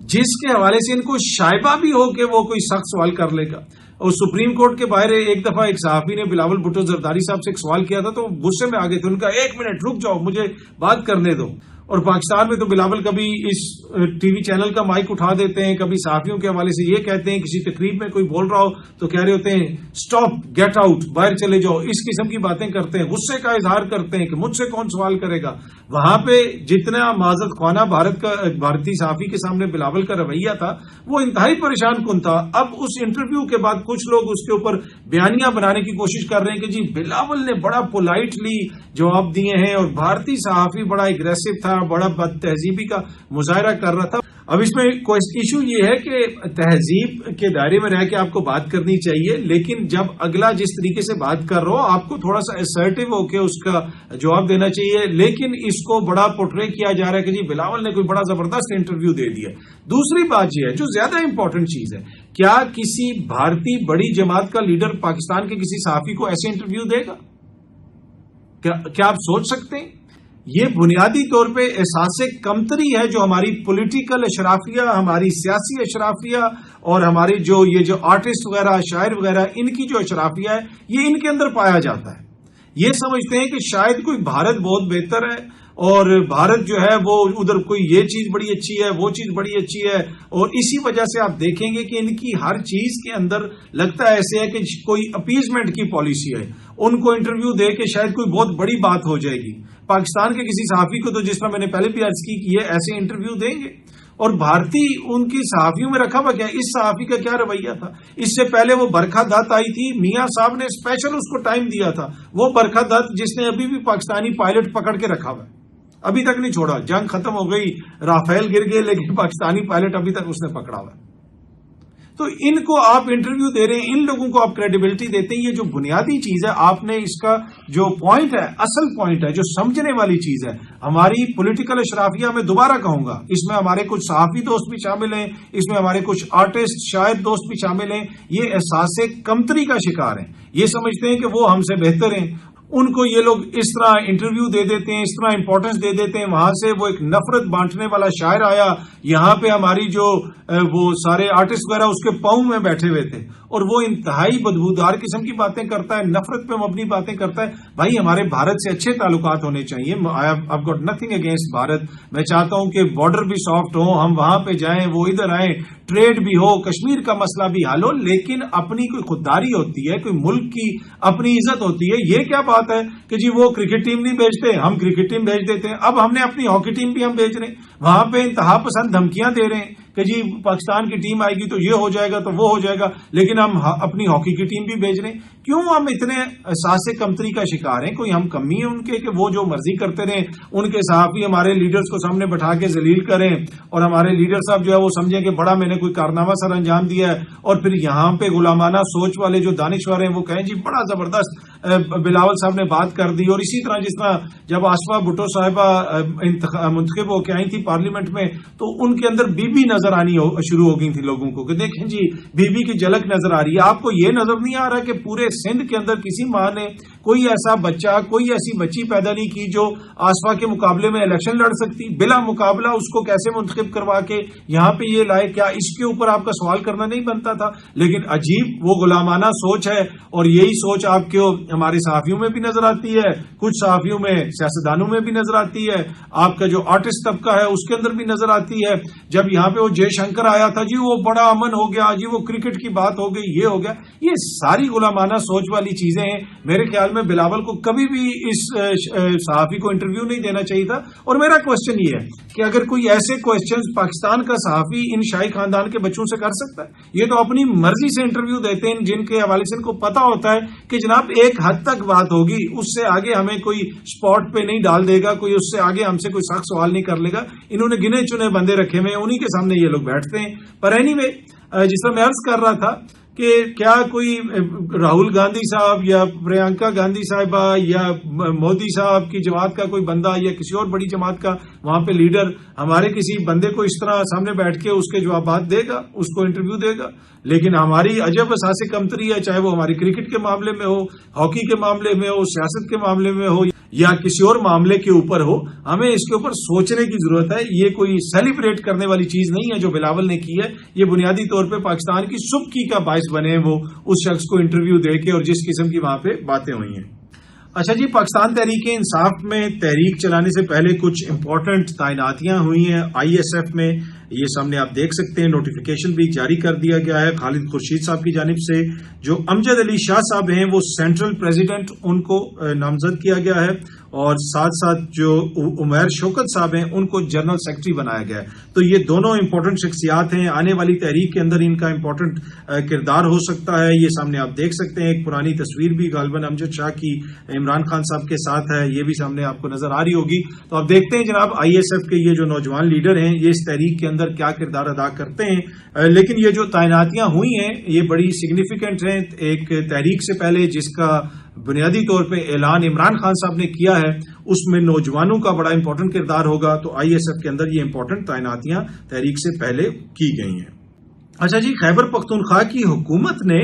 جس کے حوالے سے ان کو شائبہ بھی ہو کہ وہ کوئی سخت سوال کر لے گا. اور سپریم کورٹ کے باہر ایک دفعہ ایک صحافی نے بلاول بھٹو زرداری صاحب سے ایک سوال کیا تھا تو وہ غصے میں آ گئے تھے. ان کا 1 منٹ رک جاؤ, مجھے بات کرنے دو. اور پاکستان میں تو بلاول کبھی اس ٹی وی چینل کا مائک اٹھا دیتے ہیں, کبھی صحافیوں کے حوالے سے یہ کہتے ہیں, کسی تقریب میں کوئی بول رہا ہو تو کہہ رہے ہوتے ہیں سٹاپ, گیٹ آؤٹ, باہر چلے جاؤ. اس قسم کی باتیں کرتے ہیں, غصے کا اظہار کرتے ہیں کہ مجھ سے کون سوال کرے گا. وہاں پہ جتنا معذرت خوانا بھارتی صحافی کے سامنے بلاول کا رویہ تھا وہ انتہائی پریشان کن تھا. اب اس انٹرویو کے بعد کچھ لوگ اس کے اوپر بیانیاں بنانے کی کوشش کر رہے ہیں کہ جی بلاول نے بڑا پولائٹلی جواب دیے ہیں اور بھارتی صحافی بڑا اگریسو تھا, بڑا بد تہذیبی کا مظاہرہ کر رہا تھا. اب اس میں ایشو یہ ہے کہ تہذیب کے دائرے میں رہ کے آپ کو بات کرنی چاہیے, لیکن جب اگلا جس طریقے سے بات کر رہا ہو آپ کو تھوڑا سا اسرٹیو ہو کے اس کا جواب دینا چاہیے. لیکن اس کو بڑا پورٹرے کیا جا رہا ہے کہ جی بلاول نے کوئی بڑا زبردست انٹرویو دے دیا. دوسری بات یہ ہے جو زیادہ امپورٹنٹ چیز ہے, کیا کسی بھارتی بڑی جماعت کا لیڈر پاکستان کے کسی صحافی کو ایسے انٹرویو دے گا؟ کیا آپ سوچ سکتے ہیں؟ یہ بنیادی طور پہ احساس کمتری ہے جو ہماری پولیٹیکل اشرافیہ, ہماری سیاسی اشرافیہ اور ہماری جو آرٹسٹ وغیرہ, شاعر وغیرہ, ان کی جو اشرافیہ ہے یہ ان کے اندر پایا جاتا ہے. یہ سمجھتے ہیں کہ شاید کوئی بھارت بہت بہتر ہے اور بھارت جو ہے وہ ادھر کوئی یہ چیز بڑی اچھی ہے, وہ چیز بڑی اچھی ہے, اور اسی وجہ سے آپ دیکھیں گے کہ ان کی ہر چیز کے اندر لگتا ہے ایسے ہے کہ کوئی اپیزمنٹ کی پالیسی ہے. ان کو انٹرویو دے کے شاید کوئی بہت بڑی بات ہو جائے گی. پاکستان کے کسی صحافی کو تو جس طرح میں نے پہلے بھی عرض کی کہ یہ ایسے انٹرویو دیں گے, اور بھارتی ان کی صحافیوں میں رکھا ہوا کیا. اس صحافی کا کیا رویہ تھا؟ اس سے پہلے وہ برکھا دت آئی تھی, میاں صاحب نے اسپیشل اس کو ٹائم دیا تھا. وہ برکھا دت جس نے ابھی بھی پاکستانی پائلٹ پکڑ کے رکھا ہوا ہے, ابھی تک نہیں چھوڑا. جنگ ختم ہو گئی, رافیل گر گئے, لیکن پاکستانی پائلٹ ابھی تک اس نے پکڑا ہوا ہے. تو ان کو آپ انٹرویو دے رہے ہیں, ان لوگوں کو آپ کریڈیبلٹی دیتے ہیں. یہ جو بنیادی چیز ہے آپ نے اس کا جو پوائنٹ ہے, اصل پوائنٹ ہے, جو سمجھنے والی چیز ہے, ہماری پولیٹیکل اشرافیہ میں دوبارہ کہوں گا اس میں ہمارے کچھ صحافی دوست بھی شامل ہیں, اس میں ہمارے کچھ آرٹسٹ شاعر دوست بھی شامل ہیں. یہ احساس کمتری کا شکار ہیں. یہ سمجھتے ہیں کہ وہ ہم سے بہتر ہیں. ان کو یہ لوگ اس طرح انٹرویو دے دیتے ہیں, اس طرح امپورٹنس دے دیتے ہیں. وہاں سے وہ ایک نفرت بانٹنے والا شاعر آیا, یہاں پہ ہماری جو وہ سارے آرٹسٹ وغیرہ اس کے پاؤں میں بیٹھے ہوئے تھے, اور وہ انتہائی بدبودار قسم کی باتیں کرتا ہے, نفرت پہ مبنی باتیں کرتا ہے. بھائی ہمارے بھارت سے اچھے تعلقات ہونے چاہیے. I've got nothing against Bharat. میں چاہتا ہوں کہ بارڈر بھی سافٹ ہو, ہم وہاں پہ جائیں, وہ ادھر آئیں, ٹریڈ بھی ہو, کشمیر کا مسئلہ بھی حل ہو, لیکن اپنی کوئی خودداری ہوتی ہے, کوئی ملک کی اپنی عزت ہوتی ہے. یہ کیا بات ہے کہ جی وہ کرکٹ ٹیم نہیں بھیجتے, ہم کرکٹ ٹیم بھیج دیتے ہیں. اب ہم نے اپنی ہاکی ٹیم بھی ہم بھیج رہے ہیں, وہاں پہ انتہا پسند دھمکیاں دے رہے ہیں کہ جی پاکستان کی ٹیم آئے گی تو یہ ہو جائے گا تو وہ ہو جائے گا, لیکن ہم اپنی ہاکی کی ٹیم بھی بھیج رہے ہیں. کیوں ہم اتنے احساس کمتری کا شکار ہیں؟ کوئی ہم کمی ہے ان کے کہ وہ جو مرضی کرتے رہیں, ان کے صحافی ہمارے لیڈرز کو سامنے بٹھا کے ذلیل کریں, اور ہمارے لیڈر صاحب جو ہے وہ سمجھیں کہ بڑا میں نے کوئی کارنامہ سر انجام دیا ہے, اور پھر یہاں پہ غلامانہ سوچ والے جو دانشور ہیں وہ کہیں جی بڑا زبردست بلاول صاحب نے بات کر دی. اور اسی طرح جس طرح جب آصفہ بھٹو صاحبہ منتخب ہو کے آئی تھی پارلیمنٹ میں تو ان کے اندر بی بی نظر آنی شروع ہو گئی تھی لوگوں کو کہ دیکھیں جی بی بی کی جھلک نظر آ رہی ہے. آپ کو یہ نظر نہیں آ رہا کہ پورے سندھ کے اندر کسی ماں نے کوئی ایسا بچہ, کوئی ایسی بچی پیدا نہیں کی جو آصفہ کے مقابلے میں الیکشن لڑ سکتی, بلا مقابلہ اس کو کیسے منتخب کروا کے یہاں پہ یہ لائے؟ کیا اس کے اوپر آپ کا سوال کرنا نہیں بنتا تھا؟ لیکن عجیب وہ غلامانہ سوچ ہے, اور یہی سوچ آپ کو ہمارے صحافیوں میں بھی نظر آتی ہے, کچھ صحافیوں میں, سیاستدانوں میں بھی نظر آتی ہے, آپ کا جو آرٹسٹ طبقہ ہے اس کے اندر بھی نظر آتی ہے. جب یہاں پہ وہ جے شنکر آیا تھا جی وہ بڑا امن ہو گیا, جی وہ کرکٹ کی بات ہو گئی, یہ ہو گیا. یہ ساری غلامانہ سوچ والی چیزیں ہیں. میرے خیال میں بلاول کو کبھی بھی اس صحافی کو انٹرویو نہیں دینا چاہیے تھا. اور میرا کوشچن یہ ہے کہ اگر کوئی ایسے کوشچنز پاکستان کا صحافی ان شاہی خاندان کے بچوں سے کر سکتا ہے, یہ تو اپنی مرضی سے انٹرویو دیتے ہیں جن کے حوالے سے ان کو پتا ہوتا ہے کہ جناب ایک حد تک بات ہوگی, اس سے آگے ہمیں کوئی اسپاٹ پہ نہیں ڈال دے گا, کوئی اس سے آگے ہم سے کوئی سخت سوال نہیں کر لے گا. انہوں نے گنے چنے بندے رکھے ہوئے ہیں, انہی کے سامنے یہ لوگ بیٹھتے ہیں. پر اینی وے, جس طرح میں عرض کر رہا تھا کہ کیا کوئی راہل گاندھی صاحب یا پرینکا گاندھی صاحبہ یا مودی صاحب کی جماعت کا کوئی بندہ یا کسی اور بڑی جماعت کا وہاں پہ لیڈر ہمارے کسی بندے کو اس طرح سامنے بیٹھ کے اس کے جوابات دے گا, اس کو انٹرویو دے گا؟ لیکن ہماری عجب احساس کمتری ہے, چاہے وہ ہماری کرکٹ کے معاملے میں ہو, ہاکی کے معاملے میں ہو, سیاست کے معاملے میں ہو, یا کسی اور معاملے کے اوپر ہو، ہمیں اس کے اوپر سوچنے کی ضرورت ہے. یہ کوئی سیلیبریٹ کرنے والی چیز نہیں ہے جو بلاول نے کی ہے. یہ بنیادی طور پہ پاکستان کی سبکی کا باعث بنے وہ اس شخص کو انٹرویو دے کے اور جس قسم کی وہاں پہ باتیں ہوئی ہیں. اچھا جی، پاکستان تحریک انصاف میں تحریک چلانے سے پہلے کچھ امپورٹنٹ تعیناتیاں ہوئی ہیں آئی ایس ایف میں. یہ سامنے آپ دیکھ سکتے ہیں، نوٹیفیکیشن بھی جاری کر دیا گیا ہے خالد خورشید صاحب کی جانب سے. جو امجد علی شاہ صاحب ہیں وہ سینٹرل پریزیڈنٹ ان کو نامزد کیا گیا ہے، اور ساتھ ساتھ جو عمیر شوکت صاحب ہیں ان کو جنرل سیکرٹری بنایا گیا ہے. تو یہ دونوں امپورٹنٹ شخصیات ہیں، آنے والی تحریک کے اندر ان کا امپورٹنٹ کردار ہو سکتا ہے. یہ سامنے آپ دیکھ سکتے ہیں، ایک پرانی تصویر بھی غالباً امجد شاہ کی عمران خان صاحب کے ساتھ ہے، یہ بھی سامنے آپ کو نظر آ رہی ہوگی. تو آپ دیکھتے ہیں جناب آئی ایس ایف کے یہ جو نوجوان لیڈر ہیں یہ اس تحریک کے اندر کیا کردار ادا کرتے ہیں. لیکن یہ جو تعیناتیاں ہوئی ہیں یہ بڑی سگنیفیکنٹ ہیں. ایک تحریک سے پہلے جس کا بنیادی طور پہ اعلان عمران خان صاحب نے کیا ہے اس میں نوجوانوں کا بڑا امپورٹنٹ کردار ہوگا. تو آئی ایس ایف کے اندر یہ امپورٹنٹ تعیناتیاں تحریک سے پہلے کی گئی ہیں. اچھا جی، خیبر پختونخوا کی حکومت نے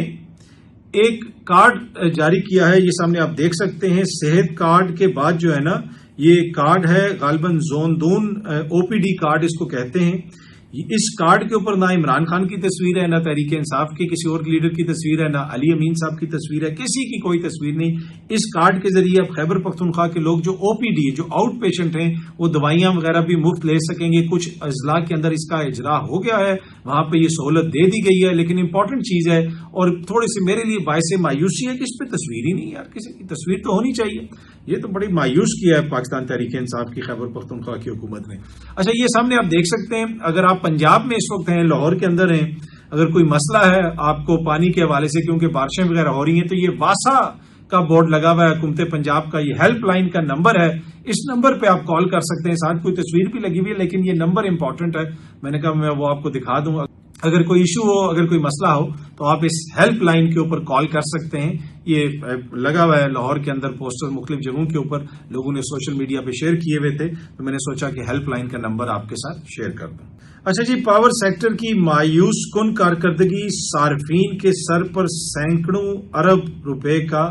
ایک کارڈ جاری کیا ہے، یہ سامنے آپ دیکھ سکتے ہیں. صحت کارڈ کے بعد جو ہے نا یہ کارڈ ہے غالباً زون دون او پی ڈی کارڈ اس کو کہتے ہیں. اس کارڈ کے اوپر نہ عمران خان کی تصویر ہے، نہ تحریک انصاف کے کسی اور لیڈر کی تصویر ہے، نہ علی امین صاحب کی تصویر ہے، کسی کی کوئی تصویر نہیں. اس کارڈ کے ذریعے اب خیبر پختونخوا کے لوگ جو او پی ڈی جو آؤٹ پیشنٹ ہیں وہ دوائیاں وغیرہ بھی مفت لے سکیں گے. کچھ اضلاع کے اندر اس کا اجرا ہو گیا ہے، وہاں پہ یہ سہولت دے دی گئی ہے. لیکن امپورٹنٹ چیز ہے اور تھوڑی سی میرے لیے باعث مایوسی ہے کہ اس پہ تصویر ہی نہیں. یار کسی کی تصویر تو ہونی چاہیے. یہ تو بڑی مایوس کیا ہے پاکستان تحریک انصاف کی خیبر پختونخوا کی حکومت نے. اچھا، یہ سامنے آپ دیکھ سکتے ہیں، اگر آپ پنجاب میں اس وقت ہیں، لاہور کے اندر ہیں، اگر کوئی مسئلہ ہے آپ کو پانی کے حوالے سے کیونکہ بارشیں وغیرہ ہو رہی ہیں، تو یہ واسا کا بورڈ لگا ہوا ہے حکومت پنجاب کا، یہ ہیلپ لائن کا نمبر ہے. اس نمبر پہ آپ کال کر سکتے ہیں. ساتھ کوئی تصویر بھی لگی ہوئی ہے لیکن یہ نمبر امپورٹنٹ ہے. میں نے کہا میں وہ آپ کو دکھا دوں. اگر کوئی ایشو ہو، اگر کوئی مسئلہ ہو تو آپ اس ہیلپ لائن کے اوپر کال کر سکتے ہیں. یہ لگا ہوا ہے لاہور کے اندر، پوسٹر مختلف جگہوں کے اوپر لوگوں نے سوشل میڈیا پہ شیئر کیے ہوئے تھے، تو میں نے سوچا کہ ہیلپ لائن کا نمبر آپ کے ساتھ شیئر کر دوں. اچھا جی، پاور سیکٹر کی مایوس کن کارکردگی، صارفین کے سر پر سینکڑوں ارب روپے کا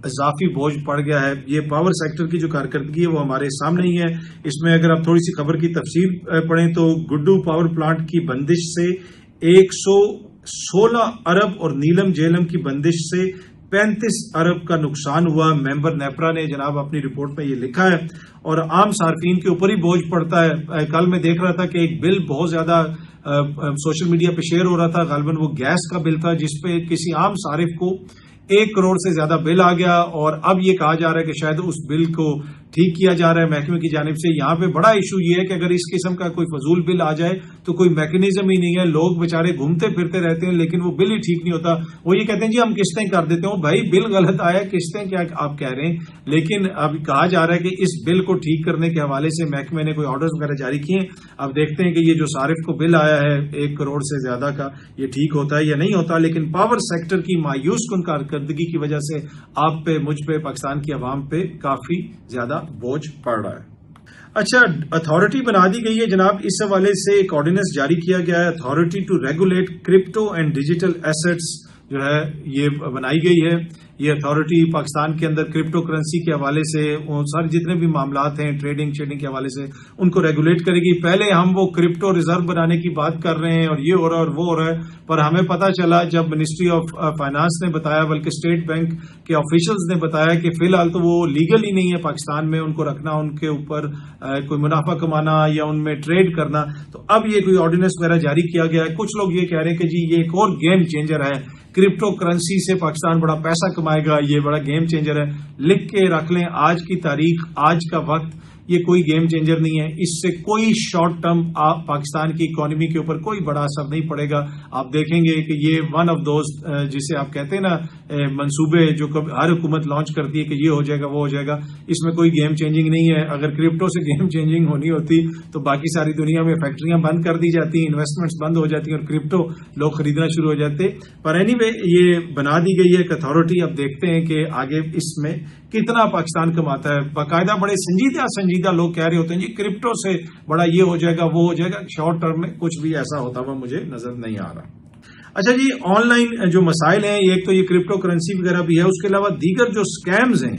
اضافی بوجھ پڑ گیا ہے. یہ پاور سیکٹر کی جو کارکردگی ہے وہ ہمارے سامنے ہی ہے. اس میں اگر آپ تھوڑی سی خبر کی تفصیل پڑھیں تو گڈو پاور پلانٹ کی بندش سے 116 ارب اور نیلم جیلم کی بندش سے 35 ارب کا نقصان ہوا. ممبر نیپرا نے جناب اپنی رپورٹ میں یہ لکھا ہے اور عام صارفین کے اوپر ہی بوجھ پڑتا ہے. کل میں دیکھ رہا تھا کہ ایک بل بہت زیادہ سوشل میڈیا پہ شیئر ہو رہا تھا، غالباً وہ گیس کا بل تھا جس پہ کسی عام صارف کو 1 کروڑ سے زیادہ بل آ گیا. اور اب یہ کہا جا رہا ہے کہ شاید اس بل کو ٹھیک کیا جا رہا ہے محکمے کی جانب سے. یہاں پہ بڑا ایشو یہ ہے کہ اگر اس قسم کا کوئی فضول بل آ جائے تو کوئی میکنزم ہی نہیں ہے. لوگ بےچارے گھومتے پھرتے رہتے ہیں لیکن وہ بل ہی ٹھیک نہیں ہوتا. وہ یہ کہتے ہیں جی ہم قسطیں کر دیتے ہوں. بھائی بل غلط آیا، قسطیں کیا آپ کہہ رہے ہیں. لیکن اب کہا جا رہا ہے کہ اس بل کو ٹھیک کرنے کے حوالے سے محکمے نے کوئی آرڈرز وغیرہ جاری کیے ہیں. اب دیکھتے ہیں کہ یہ جو صارف کو بل آیا ہے 1 کروڑ سے زیادہ کا، یہ ٹھیک ہوتا ہے یا نہیں ہوتا. لیکن پاور سیکٹر کی مایوس کن کارکردگی کی وجہ سے آپ پہ، مجھ پہ، پاکستان کی عوام پہ کافی زیادہ بوجھ پڑ رہا ہے. اچھا، اتھارٹی بنا دی گئی ہے جناب. اس حوالے سے ایک آرڈیننس جاری کیا گیا ہے. Authority to regulate crypto and digital assets جو ہے یہ بنائی گئی ہے. یہ اتھارٹی پاکستان کے اندر کرپٹو کرنسی کے حوالے سے سارے جتنے بھی معاملات ہیں ٹریڈنگ شیڈنگ کے حوالے سے ان کو ریگولیٹ کرے گی. پہلے ہم وہ کرپٹو ریزرو بنانے کی بات کر رہے ہیں اور یہ ہو رہا ہے اور وہ ہو رہا ہے، پر ہمیں پتا چلا جب منسٹری آف فائنانس نے بتایا، بلکہ اسٹیٹ بینک کے آفیشلز نے بتایا کہ فی الحال تو وہ لیگل ہی نہیں ہے پاکستان میں ان کو رکھنا، ان کے اوپر کوئی منافع کمانا یا ان میں ٹریڈ کرنا. تو اب یہ کوئی آرڈیننس وغیرہ جاری کیا گیا ہے. کچھ لوگ یہ کہہ رہے ہیں کہ جی یہ ایک اور گیم چینجر ہے، کرپٹو کرنسی سے پاکستان بڑا پیسہ کمائے گا، یہ بڑا گیم چینجر ہے. لکھ کے رکھ لیں، آج کی تاریخ، آج کا وقت، یہ کوئی گیم چینجر نہیں ہے. اس سے کوئی شارٹ ٹرم پاکستان کی اکانومی کے اوپر کوئی بڑا اثر نہیں پڑے گا. آپ دیکھیں گے کہ یہ ون آف دوز جسے آپ کہتے ہیں نا منصوبے جو ہر حکومت لانچ کرتی ہے کہ یہ ہو جائے گا وہ ہو جائے گا، اس میں کوئی گیم چینجنگ نہیں ہے. اگر کرپٹو سے گیم چینجنگ ہونی ہوتی تو باقی ساری دنیا میں فیکٹریاں بند کر دی جاتی، انویسٹمنٹس بند ہو جاتی اور کرپٹو لوگ خریدنا شروع ہو جاتے. پر اینی وے یہ بنا دی گئی ہے ایک اتھارٹی. اب دیکھتے ہیں کہ آگے اس میں کتنا پاکستان کماتا ہے. باقاعدہ بڑے سنجیدہ لوگ کہہ رہے ہوتے ہیں جی کرپٹو سے بڑا یہ ہو جائے گا وہ ہو جائے گا. شارٹ ٹرم میں کچھ بھی ایسا ہوتا ہوا مجھے نظر نہیں آ رہا. اچھا جی، آن لائن جو مسائل ہیں، ایک تو یہ کرپٹو کرنسی وغیرہ بھی ہے، اس کے علاوہ دیگر جو سکیمز ہیں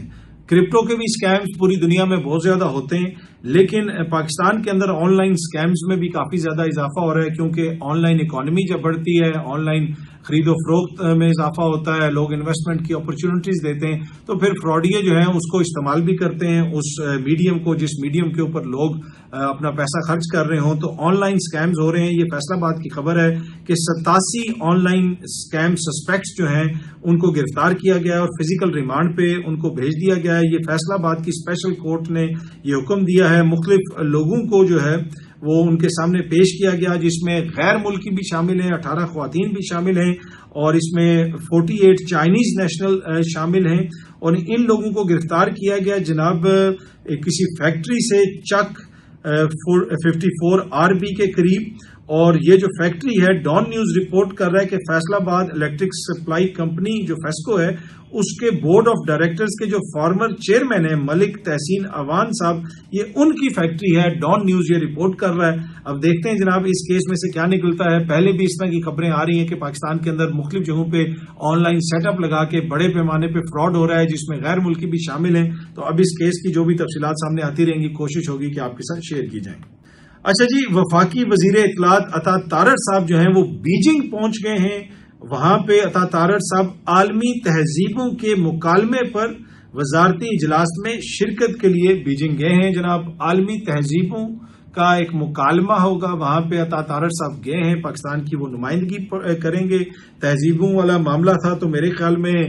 کرپٹو کے بھی اسکیمز پوری دنیا میں بہت زیادہ ہوتے ہیں، لیکن پاکستان کے اندر آن لائن اسکیمز میں بھی کافی زیادہ اضافہ ہو رہا ہے، کیونکہ آن لائن اکانومی جب بڑھتی ہے، آن لائن خرید و فروخت میں اضافہ ہوتا ہے، لوگ انویسٹمنٹ کی اپرچونٹیز دیتے ہیں، تو پھر فراڈیے جو ہیں اس کو استعمال بھی کرتے ہیں اس میڈیم کو جس میڈیم کے اوپر لوگ اپنا پیسہ خرچ کر رہے ہوں، تو آن لائن اسکیمز ہو رہے ہیں۔ یہ فیصل آباد کی خبر ہے کہ 87 آن لائن اسکیم سسپیکٹس جو ہیں ان کو گرفتار کیا گیا ہے اور فزیکل ریمانڈ پہ ان کو بھیج دیا گیا ہے۔ یہ فیصل آباد کی اسپیشل کورٹ نے یہ حکم دیا ہے۔ مختلف لوگوں کو جو ہے وہ ان کے سامنے پیش کیا گیا، جس میں غیر ملکی بھی شامل ہیں، 18 خواتین بھی شامل ہیں، اور اس میں 48 چائنیز نیشنل شامل ہیں، اور ان لوگوں کو گرفتار کیا گیا جناب کسی فیکٹری سے چک 54 RB کے قریب۔ اور یہ جو فیکٹری ہے، ڈان نیوز رپورٹ کر رہا ہے کہ فیصل آباد الیکٹرک سپلائی کمپنی جو فیسکو ہے اس کے بورڈ آف ڈائریکٹرز کے جو فارمر چیئرمین ہیں ملک تحسین اوان صاحب، یہ ان کی فیکٹری ہے۔ ڈان نیوز یہ رپورٹ کر رہا ہے۔ اب دیکھتے ہیں جناب اس کیس میں سے کیا نکلتا ہے۔ پہلے بھی اس طرح کی خبریں آ رہی ہیں کہ پاکستان کے اندر مختلف جگہوں پہ آن لائن سیٹ اپ لگا کے بڑے پیمانے پہ فراڈ ہو رہا ہے، جس میں غیر ملکی بھی شامل ہیں۔ تو اب اس کیس کی جو بھی تفصیلات سامنے آتی رہیں گی، کوشش ہوگی کہ آپ کے ساتھ شیئر کی جائیں۔ اچھا جی، وفاقی وزیر اطلاعات عطا تارڑ صاحب جو ہیں وہ بیجنگ پہنچ گئے ہیں۔ وہاں پہ عطا تارڑ صاحب عالمی تہذیبوں کے مکالمے پر وزارتی اجلاس میں شرکت کے لیے بیجنگ گئے ہیں۔ جناب عالمی تہذیبوں کا ایک مکالمہ ہوگا، وہاں پہ عطا تارڑ صاحب گئے ہیں، پاکستان کی وہ نمائندگی کریں گے۔ تہذیبوں والا معاملہ تھا تو میرے خیال میں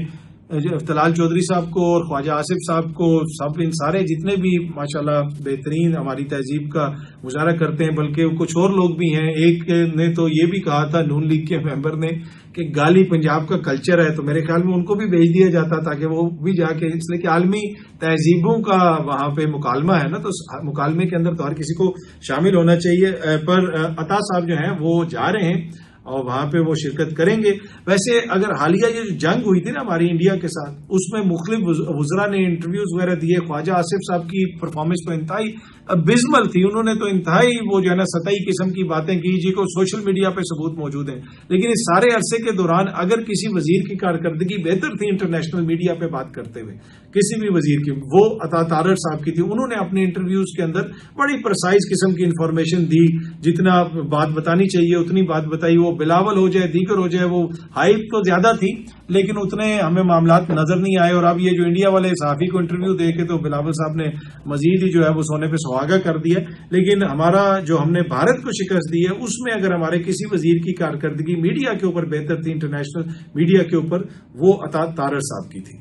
طلال چودھری صاحب کو اور خواجہ آصف صاحب کو، سب ان سارے جتنے بھی ماشاءاللہ بہترین ہماری تہذیب کا مظاہرہ کرتے ہیں، بلکہ کچھ اور لوگ بھی ہیں۔ ایک نے تو یہ بھی کہا تھا نون لیگ کے ممبر نے کہ گالی پنجاب کا کلچر ہے، تو میرے خیال میں ان کو بھی بھیج دیا جاتا تاکہ وہ بھی جا کے، اس لیے کہ عالمی تہذیبوں کا وہاں پہ مکالمہ ہے نا، تو مکالمے کے اندر تو ہر کسی کو شامل ہونا چاہیے۔ پر عطا صاحب جو ہیں وہ جا رہے ہیں اور وہاں پہ وہ شرکت کریں گے۔ ویسے اگر حالیہ یہ جو جنگ ہوئی تھی نا ہماری انڈیا کے ساتھ، اس میں مختلف وزراء نے انٹرویوز وغیرہ دیے۔ خواجہ آصف صاحب کی پرفارمنس تو انتہائی ابزمل تھی، انہوں نے تو انتہائی وہ جو ہے نا سطحی قسم کی باتیں کی، جی کو سوشل میڈیا پہ ثبوت موجود ہیں۔ لیکن اس سارے عرصے کے دوران اگر کسی وزیر کی کارکردگی بہتر تھی انٹرنیشنل میڈیا پہ بات کرتے ہوئے، کسی بھی وزیر کی، وہ عطا تارڑ صاحب کی تھی۔ انہوں نے اپنے انٹرویوز کے اندر بڑی پرسائز قسم کی انفارمیشن دی، جتنا بات بتانی چاہیے اتنی بات بتائی۔ وہ بلاول ہو جائے، دیگر ہو جائے، وہ ہائپ تو زیادہ تھی لیکن اتنے ہمیں معاملات نظر نہیں آئے۔ اور اب یہ جو انڈیا والے صحافی کو انٹرویو دے کے تو بلاول صاحب نے مزید ہی جو ہے وہ سونے پہ سہاگا کر دیا۔ لیکن ہمارا جو ہم نے بھارت کو شکست دی ہے، اس میں اگر ہمارے کسی وزیر کی کارکردگی میڈیا کے اوپر بہتر تھی، انٹرنیشنل میڈیا کے اوپر، وہ عطا تارڑ صاحب کی تھی۔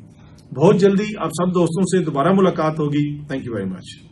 بہت جلدی آپ سب دوستوں سے دوبارہ ملاقات ہوگی۔ Thank you very much.